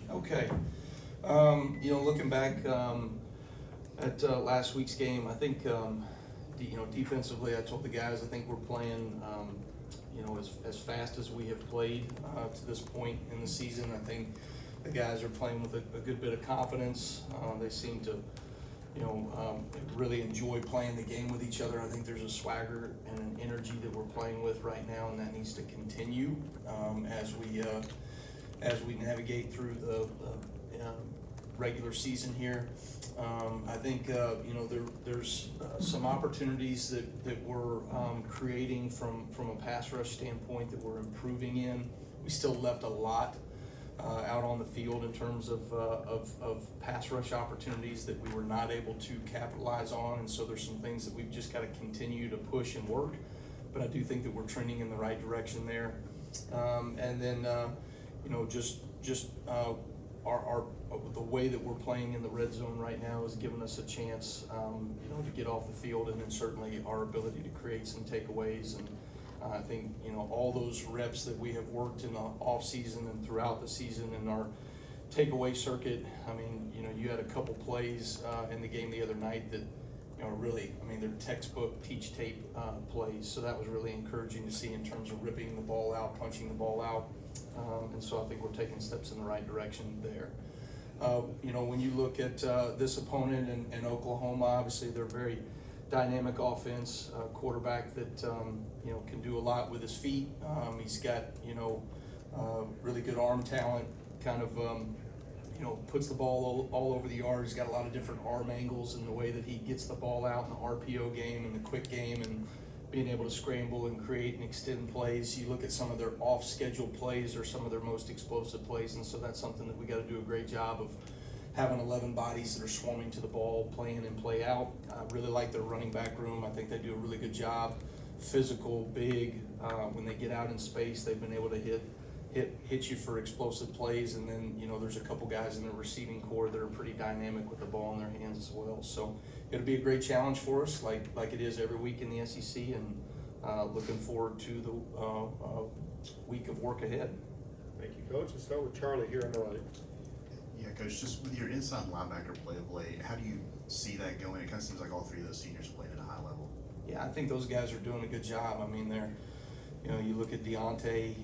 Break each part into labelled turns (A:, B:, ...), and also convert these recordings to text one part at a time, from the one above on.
A: Coach.
B: Okay. Looking back at last week's game, I think, defensively, I told the guys I think we're playing, as fast as we have played to this point in the season. I think the guys are playing with a good bit of confidence. They seem to, really enjoy playing the game with each other. I think there's a swagger and an energy that we're playing with right now, and that needs to continue as we navigate through the regular season here. I think there's some opportunities that we're creating from a pass rush standpoint that we're improving in. We still left a lot out on the field in terms of pass rush opportunities that we were not able to capitalize on, and so there's some things that we've just got to continue to push and work. But I do think that we're trending in the right direction there. And then the way that we're playing in the red zone right now has given us a chance, to get off the field, and then certainly our ability to create some takeaways. And I think, all those reps that we have worked in the off season and throughout the season in our takeaway circuit. I mean, you had a couple plays in the game the other night that, really, they're textbook teach tape plays. So that was really encouraging to see in terms of ripping the ball out, punching the ball out. And so I think we're taking steps in the right direction there. When you look at this opponent in Oklahoma, obviously they're very dynamic offense, quarterback that can do a lot with his feet. He's got really good arm talent, kind of puts the ball all over the yard. He's got a lot of different arm angles in the way that he gets the ball out in the RPO game and the quick game, and being able to scramble and create and extend plays. You look at some of their off-schedule plays or some of their most explosive plays, and so that's something that we got to do a great job of, having 11 bodies that are swarming to the ball, play in and play out. I really like their running back room. I think they do a really good job. Physical, big. When they get out in space, they've been able to hit you for explosive plays. And then, there's a couple guys in the receiving core that are pretty dynamic with the ball in their hands as well. So it'll be a great challenge for us, like it is every week in the SEC, and looking forward to the week of work ahead.
A: Thank you, Coach. Let's start with Charlie here on the right.
C: Yeah, Coach, just with your inside linebacker play of late, how do you see that going? It kind of seems like all three of those seniors are playing at a high level.
B: Yeah, I think those guys are doing a good job. They're, you look at Deontay,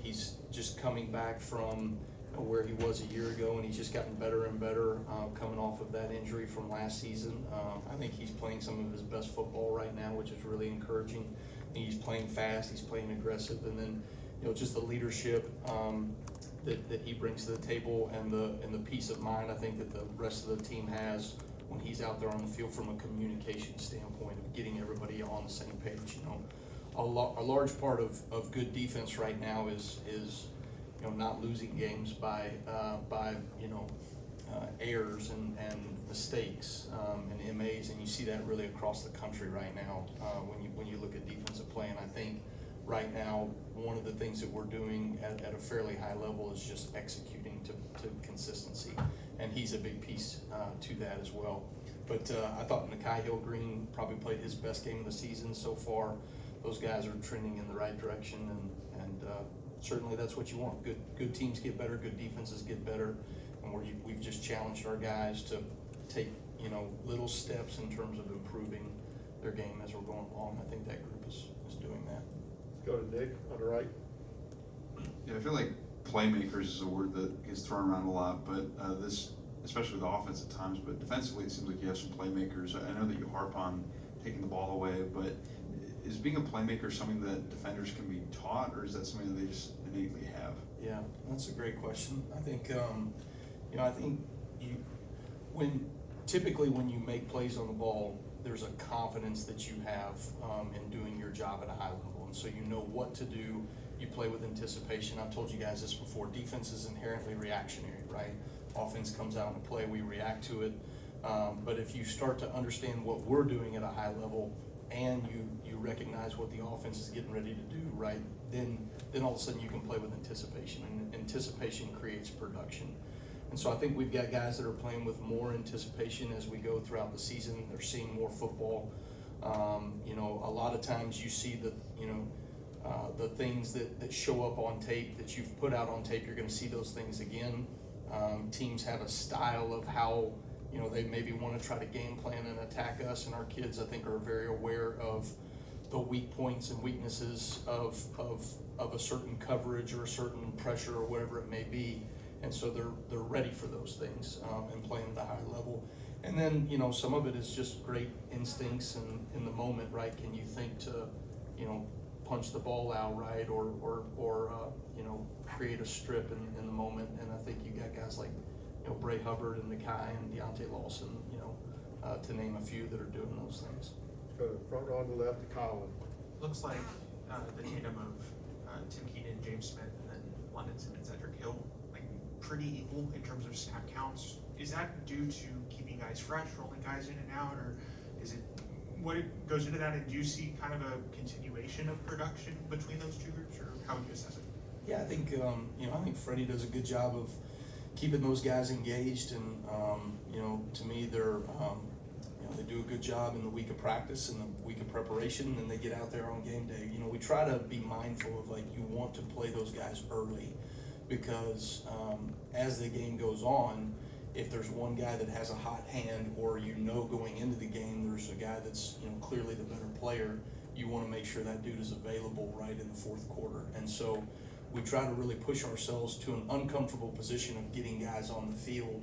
B: he's just coming back from where he was a year ago, and he's just gotten better and better coming off of that injury from last season. I think he's playing some of his best football right now, which is really encouraging. He's playing fast, he's playing aggressive, and then, just the leadership that he brings to the table, and the peace of mind I think that the rest of the team has when he's out there on the field from a communication standpoint of getting everybody on the same page. A large part of good defense right now is not losing games by errors and mistakes and MAs, and you see that really across the country right now when you look at defensive play. And I think right now, one of the things that we're doing at a fairly high level is just executing to consistency, and he's a big piece to that as well. But I thought Nikai Hill-Green probably played his best game of the season so far. Those guys are trending in the right direction, and certainly that's what you want. Good teams get better, good defenses get better, and we've just challenged our guys to take little steps in terms of improving their game as we're going along. I think that group is doing that.
A: Go to Nick on the right.
D: Yeah, I feel like playmakers is a word that gets thrown around a lot, but this, especially the offense at times, but defensively it seems like you have some playmakers. I know that you harp on taking the ball away, but is being a playmaker something that defenders can be taught, or is that something that they just innately have?
B: Yeah, that's a great question. I think, typically when you make plays on the ball, there's a confidence that you have in doing your job at a high level. And so you know what to do. You play with anticipation. I've told you guys this before. Defense is inherently reactionary, right? Offense comes out in a play, we react to it. But if you start to understand what we're doing at a high level, and you recognize what the offense is getting ready to do, right, then all of a sudden you can play with anticipation, and anticipation creates production. And so I think we've got guys that are playing with more anticipation as we go throughout the season. They're seeing more football. A lot of times you see that, the things that show up on tape, that you've put out on tape, you're gonna see those things again. Teams have a style of how, you know, they maybe wanna try to game plan and attack us, and our kids, I think, are very aware of the weak points and weaknesses of a certain coverage or a certain pressure or whatever it may be. And so they're ready for those things, and playing at a high level. And then, you know, some of it is just great instincts and in the moment, right? Can you think to, you know, punch the ball out, right? Or you know, create a strip in the moment. And I think you got guys like, you know, Bray Hubbard and Nikai and Deontay Lawson, you know, to name a few that are doing those things.
A: Let's go to the front row on the left to Colin.
E: Looks like the tandem of Tim Keenan, James Smith, and then London Simmons, Edric Hill, like pretty equal in terms of snap counts. Is that due to keeping guys fresh, rolling guys in and out, or is it, what goes into that? And do you see kind of a continuation of production between those two groups, or how would you assess it?
B: Yeah, I think, you know, I think Freddie does a good job of keeping those guys engaged, and, you know, to me, they're, you know, they do a good job in the week of practice and the week of preparation, and then they get out there on game day. You know, we try to be mindful of, like, you want to play those guys early, because as the game goes on, if there's one guy that has a hot hand, or you know going into the game there's a guy that's, you know, clearly the better player, you want to make sure that dude is available right in the fourth quarter. And so we try to really push ourselves to an uncomfortable position of getting guys on the field,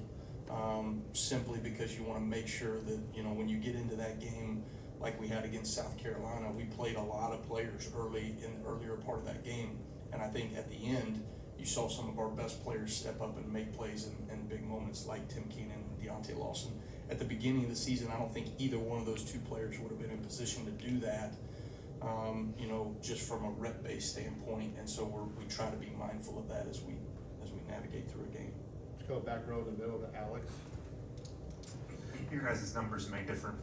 B: simply because you want to make sure that, you know, when you get into that game like we had against South Carolina, we played a lot of players early in the earlier part of that game. And I think at the end, you saw some of our best players step up and make plays in big moments, like Tim Keenan and Deontay Lawson. At the beginning of the season, I don't think either one of those two players would have been in position to do that, you know, just from a rep-based standpoint. And so we try to be mindful of that as we navigate through a game.
A: Let's go back row in the middle to Alex.
F: Your guys' numbers may differ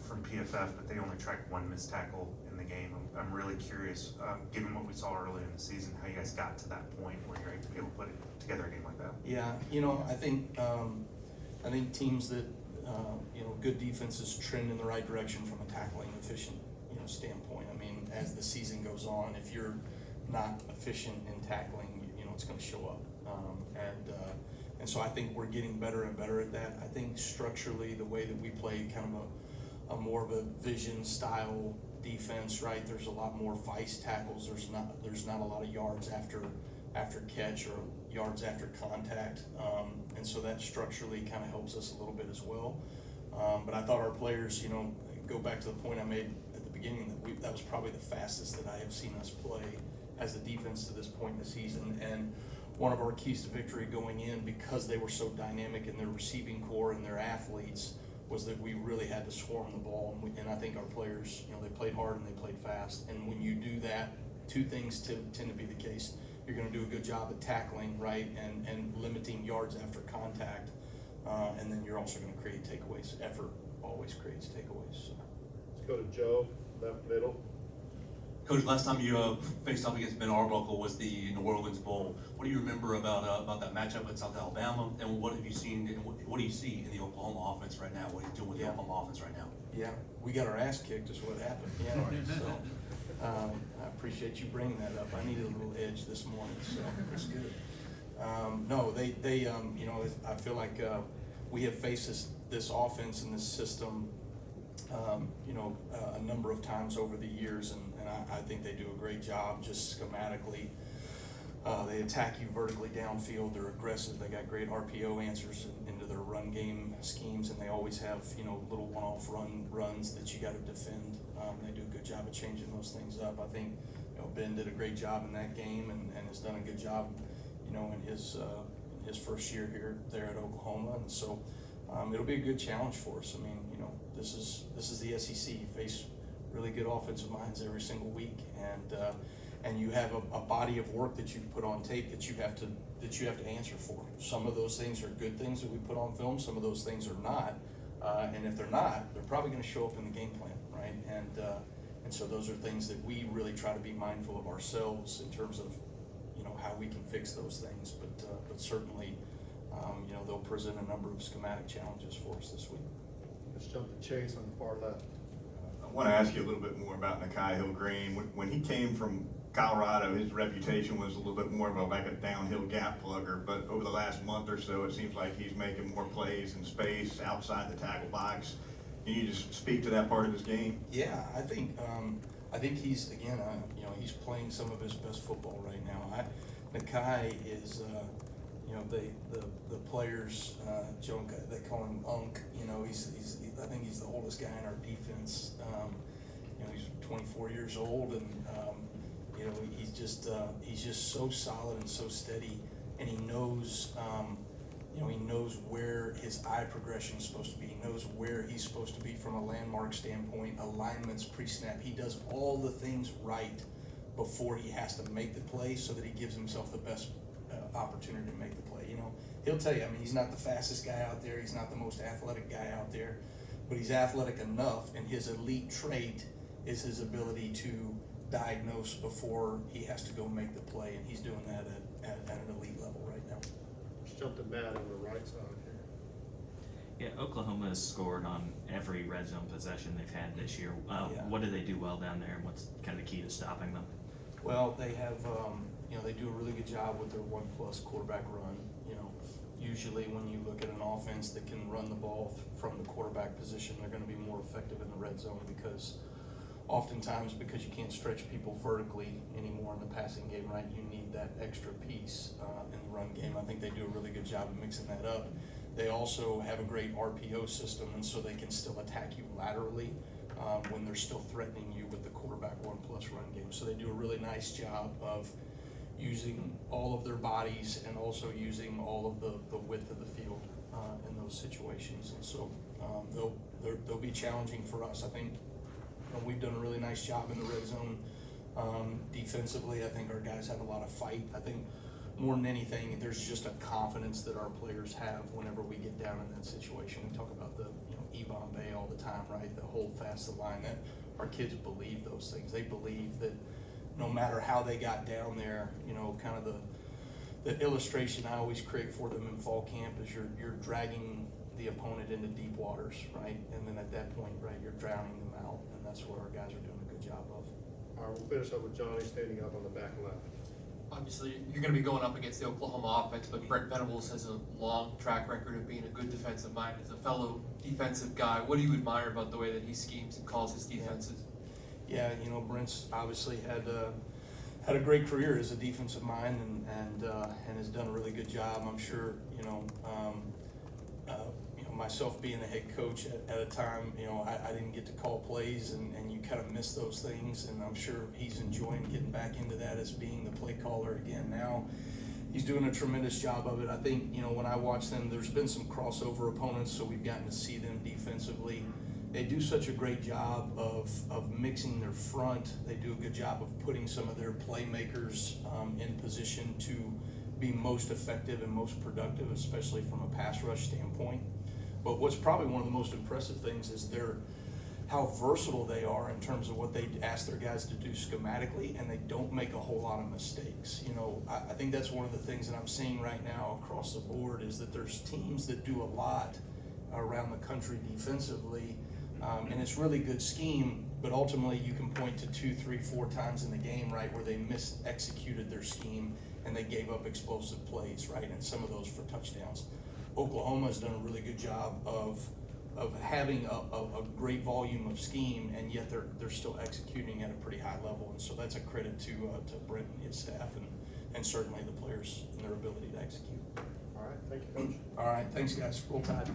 F: from PFF, but they only tracked one missed tackle in the game. I'm really curious, given what we saw earlier in the season, how you guys got to that point where you're able to put together a game like that.
B: Yeah, you know, I think teams that, you know, good defenses trend in the right direction from a tackling efficient, you know, standpoint. I mean, as the season goes on, if you're not efficient in tackling, you know, it's going to show up. And so I think we're getting better and better at that. I think structurally, the way that we play kind of a more of a vision style defense, right? There's a lot more vice tackles. There's not a lot of yards after catch or yards after contact, and so that structurally kind of helps us a little bit as well. But I thought our players, you know, go back to the point I made at the beginning, that was probably the fastest that I have seen us play as a defense to this point in the season. And one of our keys to victory going in, because they were so dynamic in their receiving core and their athletes, was that we really had to swarm the ball. And I think our players, you know, they played hard and they played fast. And when you do that, two things tend to be the case. You're going to do a good job at tackling, right, and limiting yards after contact. And then you're also going to create takeaways. Effort always creates takeaways. So.
A: Let's go to Joe, left middle.
G: Coach, last time you faced off against Ben Arbuckle was the New Orleans Bowl. What do you remember about that matchup with South Alabama, and what have you seen? And what do you see in the Oklahoma offense right now? What are you doing with the Oklahoma offense right now?
B: Yeah, we got our ass kicked, is what happened. Yeah, so I appreciate you bringing that up. I needed a little edge this morning, so it's good. No, they you know, I feel like we have faced this offense and this system, you know, a number of times over the years, and I think they do a great job just schematically. They attack you vertically downfield. They're aggressive. They got great RPO answers into their run game schemes, and they always have, you know, little one-off runs that you got to defend. They do a good job of changing those things up. I think, you know, Ben did a great job in that game and has done a good job, you know, in his first year there at Oklahoma, and so it'll be a good challenge for us. I mean, you know, this is the SEC. You face really good offensive minds every single week, and you have a body of work that you've put on tape that you have to answer for. Some of those things are good things that we put on film. Some of those things are not, and if they're not, they're probably going to show up in the game plan, right? And so those are things that we really try to be mindful of ourselves in terms of, you know, how we can fix those things. But certainly, you know, they'll present a number of schematic challenges for us this week.
A: Let's jump to Chase on the far left.
H: I I want to ask you a little bit more about Nikai Hill-Green. When he came from Colorado, his reputation was a little bit more of like a downhill gap plugger, but over the last month or so, it seems like he's making more plays in space outside the tackle box. Can you just speak to that part of his game?
B: Yeah, I think he's, again, he's playing some of his best football right now. Nikai is, the players, they call him Unk. I think he's the oldest guy in our defense. He's 24 years old, and he's just so solid and so steady, and he knows, he knows where his eye progression is supposed to be. He knows where he's supposed to be from a landmark standpoint, alignments, pre-snap. He does all the things right before he has to make the play, so that he gives himself the best opportunity to make the play. He'll tell you, he's not the fastest guy out there, he's not the most athletic guy out there, but he's athletic enough, and his elite trait is his ability to diagnose before he has to go make the play, and he's doing that at an elite level right now.
A: Let's jump to Matt on the right side here.
I: Yeah, Oklahoma has scored on every red zone possession they've had this year. What do they do well down there, and what's kind of the key to stopping them?
B: Well, they have, they do a really good job with their 1+ quarterback run. Usually when you look at an offense that can run the ball from the quarterback position, they're going to be more effective in the red zone, because oftentimes, because you can't stretch people vertically anymore in the passing game, right, you need that extra piece in the run game. I think they do a really good job of mixing that up. They also have a great RPO system, and so they can still attack you laterally when they're still threatening you with the quarterback 1+ run game. So they do a really nice job of using all of their bodies and also using all of the width of the field in those situations. And so they'll be challenging for us. I think we've done a really nice job in the red zone defensively. I think our guys have a lot of fight. I think more than anything, there's just a confidence that our players have whenever we get down in that situation. We talk about the E-Bombay all the time, right? The hold fast the line. That our kids believe those things. They believe that no matter how they got down there, kind of the illustration I always create for them in fall camp is you're dragging the opponent into deep waters, right? And then at that point, right, you're drowning them out, and that's what our guys are doing a good job of.
A: All right, we'll finish up with Johnny standing up on the back left.
J: Obviously, you're going to be going up against the Oklahoma offense, but Brent Venables has a long track record of being a good defensive mind. As a fellow defensive guy, what do you admire about the way that he schemes and calls his defenses?
B: Yeah, Brent's obviously had a great career as a defensive mind, and has done a really good job. I'm sure, myself being a head coach at a time, I didn't get to call plays, and you kind of miss those things, and I'm sure he's enjoying getting back into that as being the play caller again now. He's doing a tremendous job of it. I think, when I watch them, there's been some crossover opponents, so we've gotten to see them defensively. They do such a great job of mixing their front. They do a good job of putting some of their playmakers in position to be most effective and most productive, especially from a pass rush standpoint. But what's probably one of the most impressive things is how versatile they are in terms of what they ask their guys to do schematically, and they don't make a whole lot of mistakes. I think that's one of the things that I'm seeing right now across the board, is that there's teams that do a lot around the country defensively, and it's really good scheme, but ultimately you can point to 2, 3, 4 times in the game, right, where they executed their scheme and they gave up explosive plays, right, and some of those for touchdowns. Oklahoma has done a really good job of having a great volume of scheme, and yet they're still executing at a pretty high level, and so that's a credit to Brent and his staff, and certainly the players and their ability to execute.
A: All right, thank you, Coach.
B: All right, thanks guys, roll tide.